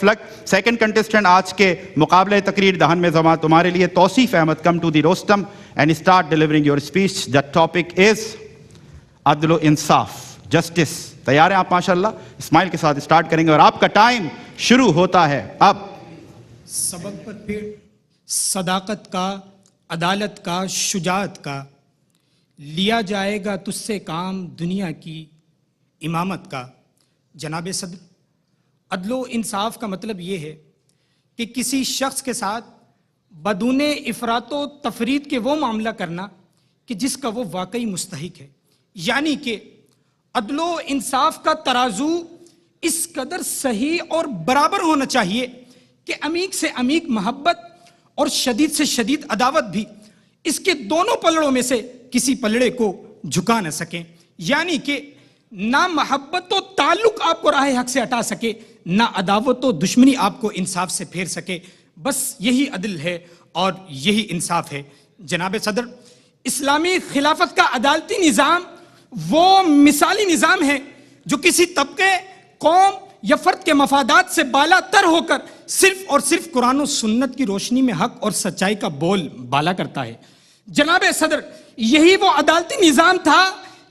Of look. Second contestant آج کے مقابلہ تقریر دہن میں زماں تمہارے لیے Tauseef Ahmed. Come to the rostrum and start delivering your speech. The topic is عدل و انصاف, جسٹس. تیار ہیں آپ؟ ماشاءاللہ اسمائل کے ساتھ اسٹارٹ کریں گے اور آپ کا ٹائم شروع ہوتا ہے اب. سبق پر پھر صداقت کا, عدالت کا, شجاعت کا لیا جائے گا تجھ سے کام دنیا کی امامت کا. جناب صدر, عدل و انصاف کا مطلب یہ ہے کہ کسی شخص کے ساتھ بدون افراط و تفرید کے وہ معاملہ کرنا کہ جس کا وہ واقعی مستحق ہے. یعنی کہ عدل و انصاف کا ترازو اس قدر صحیح اور برابر ہونا چاہیے کہ عمیق سے عمیق محبت اور شدید سے شدید عداوت بھی اس کے دونوں پلڑوں میں سے کسی پلڑے کو جھکا نہ سکیں. یعنی کہ نہ محبت و تعلق آپ کو راہ حق سے ہٹا سکے, نہ عداوت و دشمنی آپ کو انصاف سے پھیر سکے. بس یہی عدل ہے اور یہی انصاف ہے. جناب صدر, اسلامی خلافت کا عدالتی نظام وہ مثالی نظام ہے جو کسی طبقے, قوم یا فرد کے مفادات سے بالا تر ہو کر صرف اور صرف قرآن و سنت کی روشنی میں حق اور سچائی کا بول بالا کرتا ہے. جناب صدر, یہی وہ عدالتی نظام تھا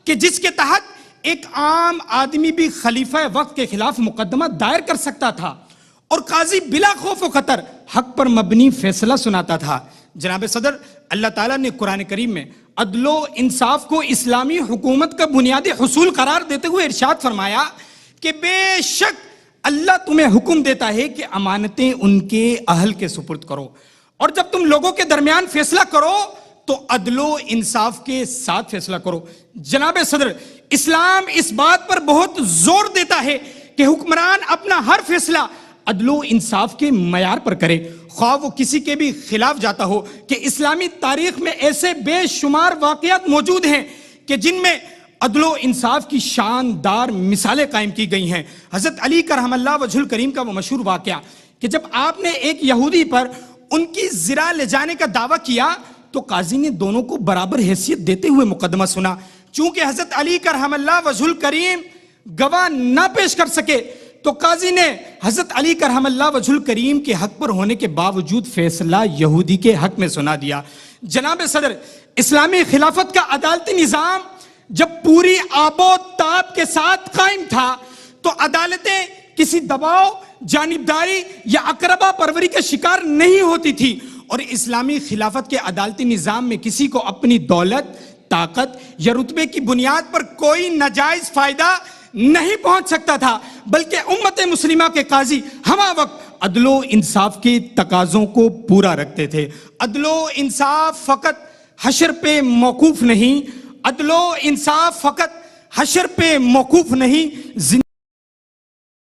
کہ جس کے تحت ایک عام آدمی بھی خلیفہ وقت کے خلاف مقدمہ دائر کر سکتا تھا اور قاضی بلا خوف و خطر حق پر مبنی فیصلہ سناتا تھا. جناب صدر, اللہ تعالیٰ نے قرآن کریم میں عدل و انصاف کو اسلامی حکومت کا بنیادی حصول قرار دیتے ہوئے ارشاد فرمایا کہ بے شک اللہ تمہیں حکم دیتا ہے کہ امانتیں ان کے اہل کے سپرد کرو, اور جب تم لوگوں کے درمیان فیصلہ کرو تو عدل و انصاف کے ساتھ فیصلہ کرو. جناب صدر, اسلام اس بات پر بہت زور دیتا ہے کہ حکمران اپنا ہر فیصلہ عدل و انصاف کے معیار پر کرے, خواہ وہ کسی کے بھی خلاف جاتا ہو. کہ اسلامی تاریخ میں ایسے بے شمار واقعات موجود ہیں کہ جن میں عدل و انصاف کی شاندار مثالیں قائم کی گئی ہیں. حضرت علی کرم اللہ وجہ الکریم کا وہ مشہور واقعہ کہ جب آپ نے ایک یہودی پر ان کی زرہ لے جانے کا دعویٰ کیا تو قاضی نے دونوں کو برابر حیثیت دیتے ہوئے مقدمہ سنا. چونکہ حضرت علی کرم اللہ وجہ الکریم گواہ نہ پیش کر سکے تو قاضی نے حضرت علی کرم اللہ وجہ الکریم کے حق پر ہونے کے باوجود فیصلہ یہودی کے حق میں سنا دیا. جناب صدر, اسلامی خلافت کا عدالتی نظام جب پوری آب و تاب کے ساتھ قائم تھا تو عدالتیں کسی دباؤ, جانبداری یا اقربا پروری کا شکار نہیں ہوتی تھی, اور اسلامی خلافت کے عدالتی نظام میں کسی کو اپنی دولت, طاقت یا رتبے کی بنیاد پر کوئی ناجائز فائدہ نہیں پہنچ سکتا تھا, بلکہ امت مسلمہ کے قاضی ہمہ وقت عدل و انصاف کے تقاضوں کو پورا رکھتے تھے. عدل و انصاف فقط حشر پہ موقوف نہیں, عدل و انصاف فقط حشر پہ موقوف نہیں,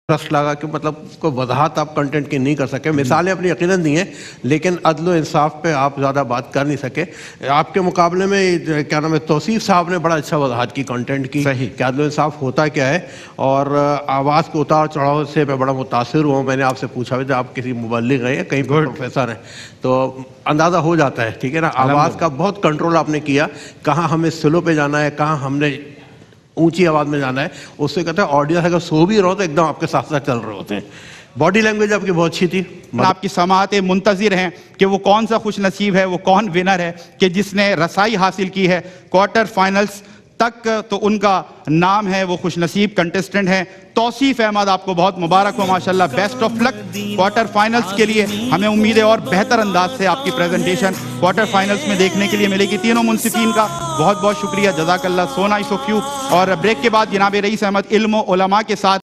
رس لگا کہ مطلب کوئی وضاحت آپ کنٹینٹ کی نہیں کر سکے. مثالیں اپنی یقیناً دی ہیں لیکن عدل و انصاف پہ آپ زیادہ بات کر نہیں سکے. آپ کے مقابلے میں کیا نام ہے, توصیف صاحب نے بڑا اچھا وضاحت کی کنٹینٹ کی کہ عدل و انصاف ہوتا کیا ہے, اور آواز کے اتار چڑھاؤ سے میں بڑا متاثر ہوا. میں نے آپ سے پوچھا بھی تھا آپ کسی مبلغ ہیں, کہیں پروفیسر ہیں, تو اندازہ ہو جاتا ہے, ٹھیک ہے نا. آواز کا بہت کنٹرول آپ نے کیا, کہاں ہمیں سلو پہ جانا ہے, کہاں ہم نے اونچی آواز میں جانا ہے. اس سے کہتا ہے آڈینس اگر سو بھی رہو تو ایک دم آپ کے ساتھ ساتھ چل رہے ہوتے ہیں. باڈی لینگویج آپ کی بہت اچھی تھی. آپ کی سماعتیں منتظر ہیں کہ وہ کون سا خوش نصیب ہے, وہ کون ونر ہے کہ جس نے رسائی حاصل کی ہے کوارٹر فائنلز تک, تو ان کا نام ہے, وہ خوش نصیب کنٹیسٹنٹ ہیں. توصیف احمد, آپ کو بہت مبارک ہو ماشاءاللہ, best of luck quarter finals کے لیے. ہمیں امید ہے اور بہتر انداز سے آپ کی پریزنٹیشن کوارٹر فائنلز میں دیکھنے کے لیے ملے گی. تینوں منصفین کا بہت بہت شکریہ, جزاک اللہ, سو نائس آف یو. اور بریک کے بعد جناب رئیس احمد علم و علماء کے ساتھ